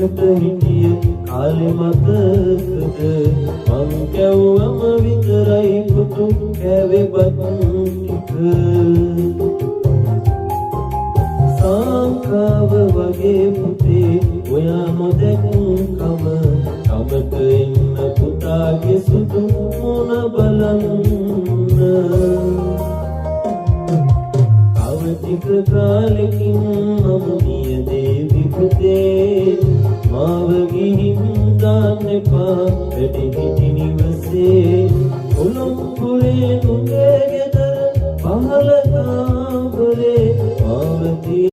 එකට හිටිය කාලෙ මතකද මං කැව්වම විතරයි පුතු කෑවේ බත් ටික සංකාව වගේ පුතේ ඔයා නොදැක්කම කමට එන්න පුතාගේ සුදු මොන බලන්න අවතික කාලෙකින් මම නියදේවි පුතේ මාව ගිහින් දාන්න එපා වැඩි හිටි නිවසේ උළුම්පුරේ නුඹේ ගෙදර පහළකා